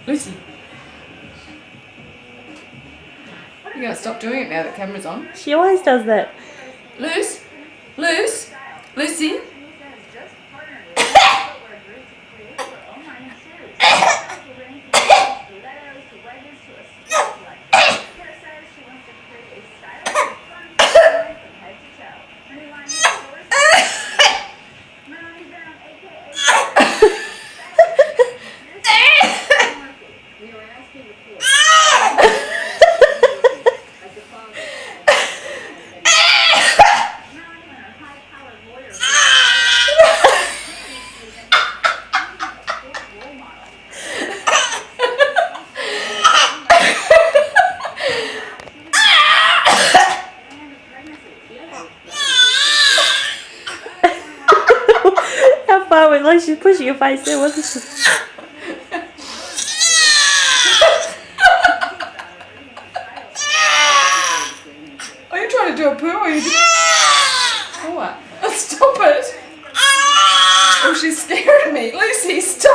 Lucy. You're going to stop doing it now that camera's on. She always does that. Lucy. Lucy. How far? Like she's pushing your face there, wasn't she? Are you trying to do a poo or are you doing... Oh, what? Stop it! Oh, she's scaring me. Lucy, stop!